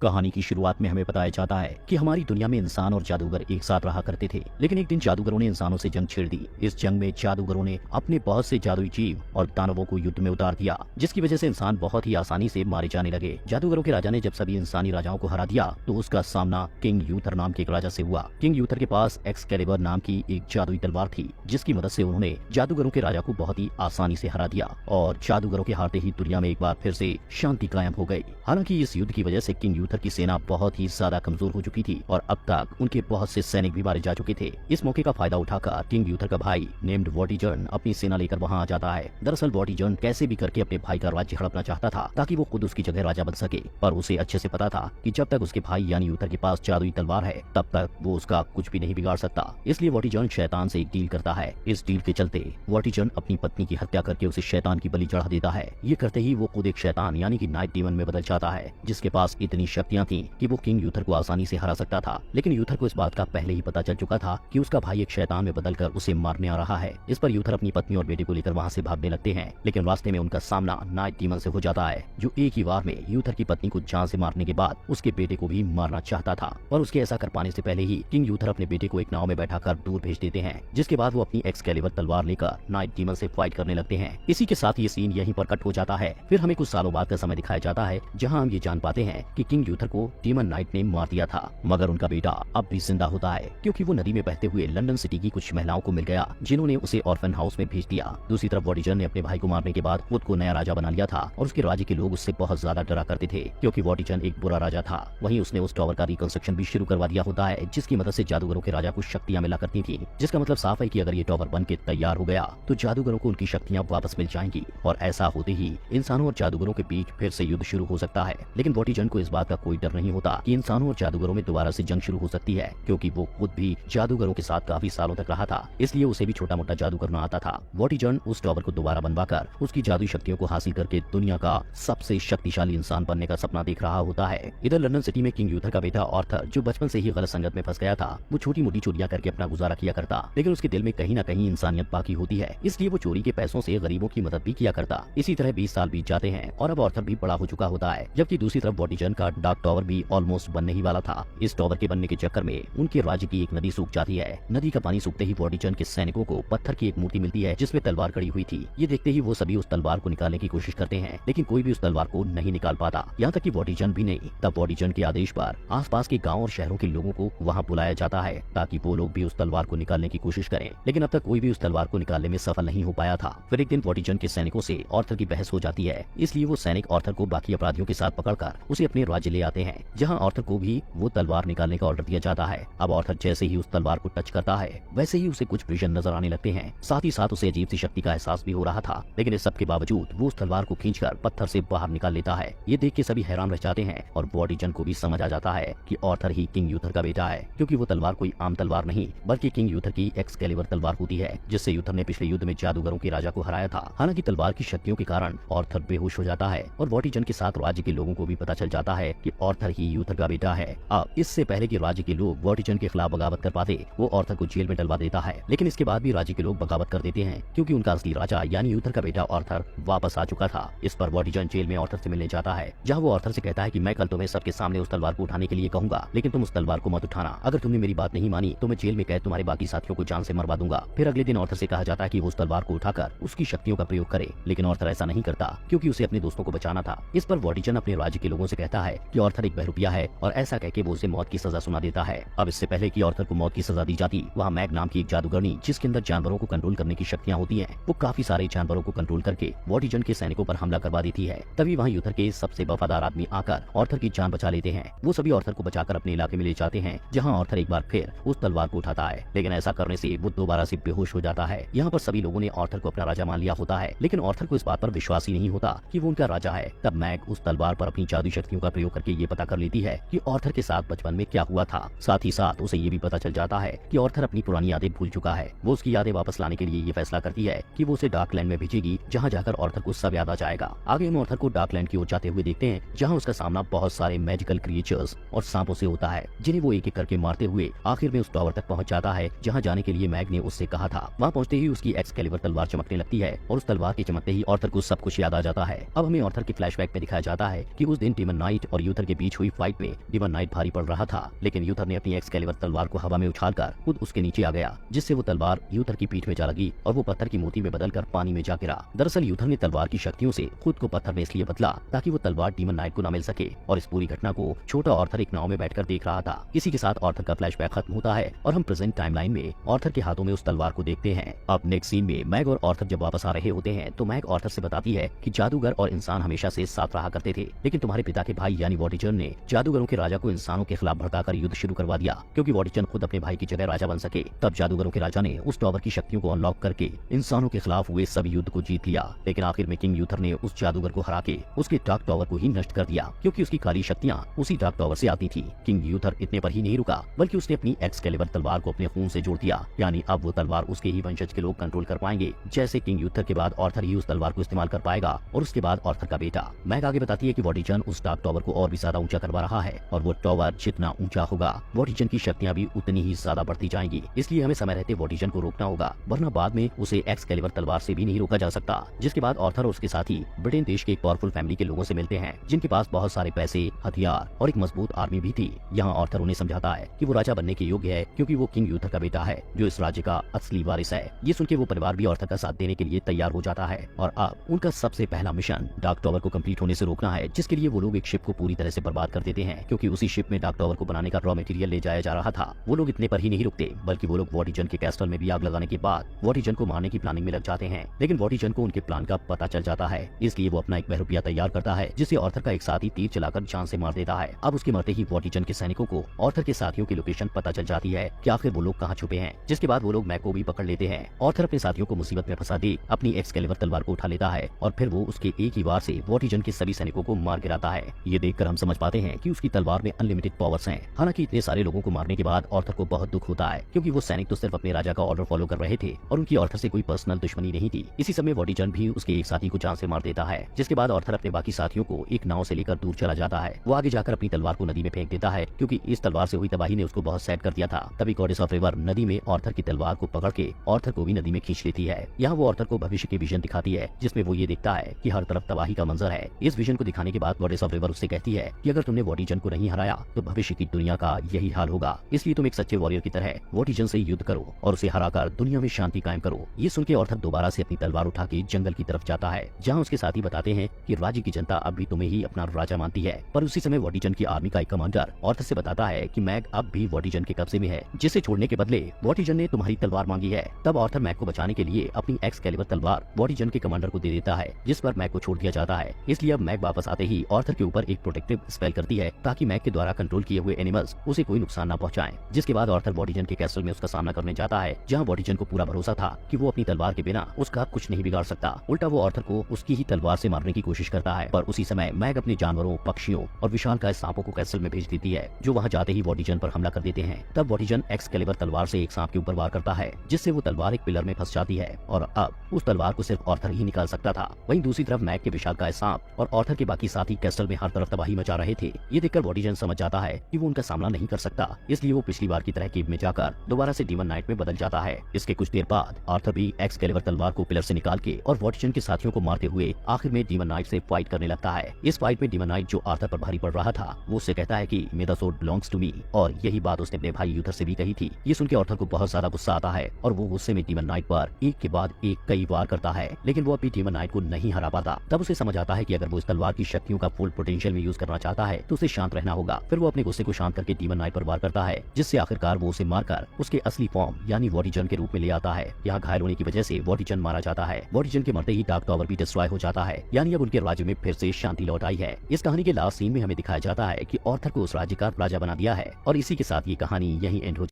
कहानी की शुरुआत में हमें बताया जाता है कि हमारी दुनिया में इंसान और जादूगर एक साथ रहा करते थे, लेकिन एक दिन जादूगरों ने इंसानों से जंग छेड़ दी। इस जंग में जादूगरों ने अपने बहुत से जादुई जीव और दानवों को युद्ध में उतार दिया, जिसकी वजह से इंसान बहुत ही आसानी से मारे जाने लगे। जादूगरों के राजा ने जब सभी इंसानी राजाओं को हरा दिया तो उसका सामना किंग यूथर नाम के एक राजा से हुआ। किंग यूथर के पास एक्सकैलिबर नाम की एक जादुई तलवार थी, जिसकी मदद से उन्होंने जादूगरों के राजा को बहुत ही आसानी से हरा दिया और जादूगरों के हारते ही दुनिया में एक बार फिर से शांति कायम हो गई। हालांकि इस युद्ध की वजह से किंग यूथर की सेना बहुत ही ज्यादा कमजोर हो चुकी थी और अब तक उनके बहुत से सैनिक भी मारे जा चुके थे। इस मौके का फायदा उठाकर किंग यूथर का भाई नेम्ड वॉटिजर्न अपनी सेना लेकर वहां आ जाता है। दरअसल वॉटिजर्न कैसे भी करके अपने भाई का राज्य हड़पना चाहता था ताकि वो खुद उसकी जगह राजा बन सके, पर उसे अच्छे से पता था कि जब तक उसके भाई यानी यूथर के पास जादुई तलवार है तब तक वो उसका कुछ भी नहीं बिगाड़ सकता। इसलिए वॉटिजर्न शैतान से एक डील करता है। इस डील के चलते वॉटिजर्न अपनी पत्नी की हत्या करके उसे शैतान की बलि चढ़ा देता है। ये करते ही वो खुद एक शैतान यानी कि नाइट डीमन में बदल जाता है, जिसके पास इतनी शक्तियां थी कि वो किंग यूथर को आसानी से हरा सकता था। लेकिन यूथर को इस बात का पहले ही पता चल चुका था कि उसका भाई एक शैतान में बदलकर उसे मारने आ रहा है। इस पर यूथर अपनी पत्नी और बेटे को लेकर वहां से भागने लगते हैं, लेकिन रास्ते में उनका सामना नाइट डीमन से हो जाता है, जो एक ही बार में यूथर की पत्नी को जान से मारने के बाद उसके बेटे को भी मारना चाहता था। और उसके ऐसा कर पाने से पहले ही किंग यूथर अपने बेटे को एक नाव में बैठाकर दूर भेज देते हैं, जिसके बाद वो अपनी एक्सकैलिबर तलवार लेकर नाइट डीमन से फाइट करने लगते हैं। इसी के साथ ये सीन यहीं पर कट हो जाता है। फिर हमें कुछ सालों बाद का समय दिखाया जाता है, जहाँ हम ये जान पाते हैं कि किंग यूथर को डीमन नाइट ने मार दिया था, मगर उनका बेटा अब भी जिंदा होता है, क्योंकि वो नदी में बहते हुए लंदन सिटी की कुछ महिलाओं को मिल गया, जिन्होंने उसे ऑर्फन हाउस में भेज दिया। दूसरी तरफ वॉटिजर्न ने अपने भाई को मारने के बाद खुद को नया राजा बना लिया था और उसके राज्य के लोग उससे बहुत ज्यादा डरा करते थे, क्योंकि वॉटिजर्न एक बुरा राजा था। वहीं उसने उस टावर का रिकंस्ट्रक्शन भी शुरू करवा दिया होता है, जिसकी मदद से जादूगरों के राजा को शक्तियां मिला करती थी, जिसका मतलब साफ है कि अगर ये टावर बन के तैयार हो गया तो जादूगरों को उनकी शक्तियां वापस मिल जाएंगी और ऐसा होते ही इंसानों और जादूगरों के बीच फिर से युद्ध शुरू हो सकता है। लेकिन वॉटिजर्न को इस बात का कोई डर नहीं होता कि इंसानों और जादूगरों में दोबारा से जंग शुरू हो सकती है, क्योंकि वो खुद भी जादूगरों के साथ काफी सालों तक रहा था, इसलिए उसे भी छोटा मोटा जादू करना आता था। वॉटिजर्न उस टावर को दोबारा बनवाकर उसकी जादुई शक्तियों को हासिल करके दुनिया का सबसे शक्तिशाली इंसान बनने का सपना देख रहा होता है। इधर लंदन सिटी में किंग यूथर का बेटा आर्थर, जो बचपन से ही गलत संगत में फंस गया था, वो छोटी मोटी चोरियां करके अपना गुजारा किया करता, लेकिन उसके दिल में कहीं न कहीं इंसानियत बाकी होती है, इसलिए वो चोरी के पैसों से गरीबों की मदद भी किया करता। इसी तरह 20 साल बीत जाते हैं और अब आर्थर भी बड़ा हो चुका होता है, जबकि दूसरी तरफ वॉटिजर्न का डार्क टावर भी ऑलमोस्ट बनने ही वाला था। इस टावर के बनने के चक्कर में उनके राज्य की एक नदी सूख जाती है। नदी का पानी सूखते ही वॉटिजर्न के सैनिकों को पत्थर की एक मूर्ति मिलती है, जिसमें तलवार कड़ी हुई थी। ये देखते ही वो सभी उस तलवार को निकालने की कोशिश करते हैं, लेकिन कोई भी उस तलवार को नहीं निकाल पाता, यहाँ तक कि वॉटिजर्न भी नहीं। तब वॉटिजर्न के आदेश पर आसपास के गाँव और शहरों के लोगों को वहाँ बुलाया जाता है ताकि वो लोग भी उस तलवार को निकालने की कोशिश करें, लेकिन अब तक कोई भी उस तलवार को निकालने में सफल नहीं हो पाया था। फिर एक दिन वॉटिजर्न के सैनिकों से आर्थर की बहस हो जाती है, इसलिए वो सैनिक आर्थर को बाकी अपराधियों के साथ पकड़कर उसे अपने राज्य ले आते हैं, जहाँ आर्थर को भी वो तलवार निकालने का ऑर्डर दिया जाता है। अब आर्थर जैसे ही उस तलवार को टच करता है, वैसे ही उसे कुछ विजन नजर आने लगते हैं, साथ ही साथ उसे अजीब सी शक्ति का एहसास भी हो रहा था। लेकिन इस सब के बावजूद वो उस तलवार को खींचकर पत्थर से बाहर निकाल लेता है। ये देख के सभी हैरान रह जाते हैं और वॉटिजर्न को भी समझ आ जाता है कि आर्थर ही किंग यूथर का बेटा है, क्योंकि वो तलवार कोई आम तलवार नहीं बल्कि किंग यूथर की एक्सकैलिबर तलवार होती है, जिससे यूथर ने पिछले युद्ध में जादूगरों के राजा को हराया था। हालांकि तलवार की शक्तियों के कारण आर्थर बेहोश हो जाता है और वॉटिजर्न के साथ राज्य के लोगों को भी पता चल जाता है कि आर्थर ही यूथर का बेटा है। अब इससे पहले कि राज्य के लोग वॉटिजर्न के खिलाफ बगावत कर पाते, वो आर्थर को जेल में डलवा देता है, लेकिन इसके बाद भी राज्य के लोग बगावत कर देते हैं, क्योंकि उनका असली राजा यानी यूथर का बेटा आर्थर वापस आ चुका था। इस पर वॉटिजर्न जेल में आर्थर से मिलने जाता है, जहाँ वो आर्थर से कहता है कि मैं कल तुम्हें सबके सामने उस तलवार को उठाने के लिए कहूंगा, लेकिन तुम उस तलवार को मत उठाना। अगर तुमने मेरी बात नहीं मानी तो मैं जेल में कैद तुम्हारे बाकी साथियों को जान से मरवा दूंगा। फिर अगले दिन आर्थर से कहा जाता है कि वो उस तलवार को उठाकर उसकी शक्तियों का प्रयोग करे, लेकिन आर्थर ऐसा नहीं करता, क्योंकि उसे अपने दोस्तों को बचाना था। इस पर वॉटिजर्न अपने राज्य के लोगों से कहता है कि आर्थर एक बहरूपिया है और ऐसा कह के वो उसे मौत की सजा सुना देता है। अब इससे पहले कि आर्थर को मौत की सजा दी जाती, वहाँ मैग नाम की एक जादूगरनी, जिसके अंदर जानवरों को कंट्रोल करने की शक्तियां होती हैं, वो काफी सारे जानवरों को कंट्रोल करके वॉटिजर्न के सैनिकों पर हमला करवा देती है। तभी वहाँ यूथर के सबसे वफादार आदमी आकर आर्थर की जान बचा लेते हैं। वो सभी आर्थर को बचाकर अपने इलाके में ले जाते हैं, जहाँ आर्थर एक बार फिर उस तलवार को उठाता है, लेकिन ऐसा करने से वो दोबारा से बेहोश हो जाता है। यहाँ पर सभी लोगों ने आर्थर को अपना राजा मान लिया होता है, लेकिन आर्थर को इस बात पर विश्वास ही नहीं होता कि वो उनका राजा है। तब मैग उस तलवार पर अपनी जादुई शक्तियों का प्रयोग करके ये पता कर लेती है कि आर्थर के साथ बचपन में क्या हुआ था। साथ ही साथ उसे ये भी पता चल जाता है कि आर्थर अपनी पुरानी यादें भूल चुका है। वो उसकी यादें वापस लाने के लिए ये फैसला करती है कि वो उसे डार्कलैंड में भेजेगी, जहाँ जाकर आर्थर को सब याद आ जाएगा। आगे हम आर्थर को डार्कलैंड की ओर जाते हुए देखते हैं, जहाँ उसका सामना बहुत सारे मैजिकल क्रिएचर्स और सांपों से होता है, जिन्हें वो एक एक करके मारते हुए आखिर में उस टावर तक पहुँच जाता है, जहाँ जाने के लिए मैग ने उससे कहा था। वहाँ पहुँचते ही उसकी एक्सकैलिबर तलवार चमकने लगती है और तलवार के चमकते ही आर्थर को सब कुछ याद आ जाता है। अब हमें आर्थर के फ्लैशबैक में दिखाया जाता है कि उस दिन डीमन नाइट और यूथर के बीच हुई फाइट में डीमन नाइट भारी पड़ रहा था, लेकिन यूथर ने अपनी एक्सकैलिबर तलवार को हवा में उछालकर खुद उसके नीचे आ गया, जिससे वो तलवार यूथर की पीठ में जा लगी और वो पत्थर की मोती में बदलकर पानी में जा गिरा। दरअसल यूथर ने तलवार की शक्तियों से खुद को पत्थर में इसलिए बदला ताकि वो तलवार डीमन नाइट को न मिल सके, और इस पूरी घटना को छोटा ऑर्थर एक नाव में बैठकर देख रहा था। इसी के साथ ऑर्थर का फ्लैशबैक खत्म होता है और हम प्रेजेंट टाइमलाइन में ऑर्थर के हाथों में उस तलवार को देखते हैं। अब नेक्स्ट सीन में मैग और ऑर्थर जब वापस आ रहे होते हैं तो मैग ऑर्थर से बताती है कि जादूगर और इंसान हमेशा से साथ रहा करते थे, लेकिन तुम्हारे पिता के भाई यानी वॉटिचन ने जादूगरों के राजा को इंसानों के खिलाफ भड़काकर युद्ध शुरू करवा दिया, क्योंकि वॉटिचन खुद अपने भाई की जगह राजा बन सके। तब जादूगरों के राजा ने उस टॉवर की शक्तियों को अनलॉक करके इंसानों के खिलाफ हुए सभी युद्ध को जीत लिया, लेकिन आखिर में किंग यूथर ने उस जादूगर को हरा के उसके डार्क टॉवर को ही नष्ट कर दिया, क्योंकि उसकी काली शक्तियां उसी डार्क टॉवर से आती थी। किंग यूथर इतने पर ही नहीं रुका, बल्कि उसने अपनी एक्सकैलिबर तलवार को अपने खून से जोड़ दिया, यानी अब वो तलवार उसके ही वंशज के लोग कंट्रोल कर पाएंगे। जैसे किंग यूथर के बाद ऑर्थर ही उस तलवार को इस्तेमाल कर पाएगा और उसके बाद ऑर्थर का बेटा। मैग आगे बताती है कि वॉटिचन उस डार्क टॉवर को और भी ज्यादा ऊंचा करवा रहा है, और वो टॉवर जितना ऊंचा होगा वॉटिचन की शक्तियां भी उतनी ही ज्यादा बढ़ती जाएंगी। इसलिए हमें समय रहते वॉटिचन को रोकना होगा, वरना बाद में उसे एक्सकैलिबर तलवार से भी नहीं रोका जा सकता। जिसके बाद ऑर्थर और उसके साथी ब्रिटेन देश के एक पावरफुल फैमिली के लोगों से मिलते हैं, जिनके पास बहुत सारे पैसे, हथियार और एक मजबूत आर्मी भी थी। यहाँ ऑर्थर उन्हें समझाता है कि वो राजा बनने के योग्य है, क्योंकि वो किंग यूथर का बेटा है, जो इस राज्य का असली वारिस है। ये सुनके वो परिवार भी ऑर्थर का साथ देने के लिए तैयार हो जाता है, और अब उनका सबसे पहला मिशन डार्क टॉवर को कंप्लीट होने से रोकना है, जिसके लिए वो लोग एक शिप को पूरी तरह से बर्बाद कर देते हैं, क्योंकि उसी शिप में डार्क टॉवर को बनाने का रॉ मटेरियल ले जाया जा रहा था। वो लोग इतने पर ही नहीं रुकते, बल्कि वो लोग वॉटिचन के कैस्टल में भी आग लगाने के बाद वॉटिचन को मारने की प्लानिंग में लग जाते हैं। लेकिन वॉटिचन को उनके प्लान का पता चल जाता है, इसलिए वो अपना एक बहरूपिया तैयार करता है, जिसे ऑर्थर का एक साथी तीर चलाकर जान से मार देता है। अब उसके मरते ही वॉटिचन के सैनिकों को ऑर्थर के साथियों की लोकेशन पता चल जाती है कि आखिर वो लोग कहाँ छुपे हैं। जिसके बाद वो लोग मैग को भी पकड़ लेते हैं। ऑर्थर अपने साथियों को मुसीबत में फंसा दे अपनी एक्सकैलिबर तलवार को उठा लेता है, और फिर वो उसके एक ही वार से वॉटिचन के सभी सैनिकों को मार गिराता है। ये देखकर हम समझ पाते हैं कि उसकी तलवार में अनलिमिटेड पावर्स हैं। हालांकि इतने सारे लोगों को मारने के बाद ऑर्थर को बहुत दुख होता है, क्योंकि वो सैनिक तो सिर्फ अपने राजा का ऑर्डर फॉलो कर रहे थे और उनकी ऑर्थर से कोई पर्सनल दुश्मनी नहीं थी। इसी समय वॉटिचन भी उसके एक साथी को जान से मार देता है। जिसके बाद ऑर्थर अपने बाकी साथियों को एक नाव से लेकर दूर चला जाता है। वो आगे जाकर अपनी तलवार को नदी में फेंक देता है, क्योंकि इस तलवार से हुई तबाही ने उसको बहुत सैड कर दिया था। तभी गॉडेस ऑफ रिवर नदी में ऑर्थर की तलवार को पकड़ के ऑर्थर को भी नदी में खींच लेती है। यहाँ वो ऑर्थर को भविष्य के विजन दिखाती है, जिसमें वो ये देखता है कि हर तरफ तबाही का मंजर है। इस विजन को दिखाने के बाद गॉडेस ऑफ रिवर उससे कहती है कि अगर तुमने वॉटिचन को नहीं हराया तो भविष्य की दुनिया का यही हाल होगा, इसलिए तुम एक सच्चे वॉरियर की तरह वॉटिचन से युद्ध करो और उसे हराकर दुनिया में शांति कायम करो। ये सुन के ऑर्थर दोबारा से अपनी तलवार उठा के जंगल की तरफ जाता है, जहाँ उसके साथी बताते हैं कि राज्य की जनता अब भी तुम्हें ही अपना राजा मानती है। पर उसी समय वॉटिचन की आर्मी का एक कमांडर ऑर्थर से बताता है कि मैग अब भी वॉटिचन के कब्जे में है, जिसे छोड़ने के बदले वॉटिचन ने तुम्हारी तलवार मांगी है। तब ऑर्थर मैग को बचाने के लिए अपनी एक्सकैलिबर तलवार वॉटिचन के कमांडर को दे देता है, जिस पर मैग को छोड़ दिया जाता है। इसलिए अब मैग वापस आते ही ऑर्थर के ऊपर एक प्रोटेक्टिव स्पेल करती है, ताकि मैग के द्वारा कंट्रोल किए हुए एनिमल्स उसे कोई नुकसान न पहुंचाएं। जिसके बाद ऑर्थर वॉटिचन के कैसल में उसका सामना करने जाता है, जहां वॉटिचन को पूरा भरोसा था कि वो अपनी तलवार के बिना उसका कुछ नहीं बिगाड़ सकता। उल्टा वो ऑर्थर को उसकी ही तलवार से मारने की कोशिश करता है। पर उसी समय मैग अपने जानवरों, पक्षियों और विशालकाय सांपों को कैसल में भेज देती है, जो वहां जाते ही वॉटिचन पर हमला कर देते हैं। तब वॉटिचन एक्सकैलिबर तलवार से एक सांप के ऊपर वार करता है, जिससे वो तलवार एक पिलर में फंस जाती है, और अब उस तलवार को सिर्फ ऑर्थर ही निकाल सकता था। वहीं दूसरी तरफ मैग के विशालकाय सांप और ऑर्थर के बाकी साथी कैसल में हर तरफ तबाही मचा रहे थे। ये देखकर वॉटिचन समझ जाता है कि वो उनका सामना नहीं कर सकता, इसलिए वो पिछली बार की तरह केव में जाकर दोबारा से डीमन नाइट में बदल जाता है। इसके कुछ देर बाद ऑर्थर भी एक्सकैलिबर तलवार को पिलर से निकाल के और वॉटिचन के साथियों को मारते हुए आखिर में डीमन नाइट से फाइट करने लगता है। इस फाइट में डीमन नाइट, जो आर्थर पर भारी पड़ रहा था, वो उससे कहता है कि may the sword belongs to me, और यही बात उसने अपने भाई यूथर से भी कही थी। ये सुनकर आर्थर को बहुत ज्यादा गुस्सा आता है और वो गुस्से में डीमन नाइट पर एक के बाद एक कई वार करता है, लेकिन वो अपनी डीमन नाइट को नहीं हरा पाता। तब उसे समझ आता है कि अगर वो इस तलवार की शक्तियों का फुल पोटेंशियल में यूज करना चाहता है तो उसे शांत रहना होगा। फिर वो अपने गुस्से को शांत करके डीमन नाइट पर वार करता है, जिससे आखिरकार वो उसे मारकर उसके असली फॉर्म यानी वॉटिचन के रूप में ले आता है। यहाँ घायल होने की वजह से वॉटिचन मारा जाता है। वॉटिचन के मरते ही डार्क टॉवर भी डिस्ट्रॉय हो जाता है, यानी अब उनके राज्य में फिर से शांति लौट आई है। इस कहानी के लास्ट सीन में हमें दिखाया जाता है कि ऑर्थर को उस राज्य का राजा बना दिया है, और इसी के साथ ये कहानी यहीं एंड हो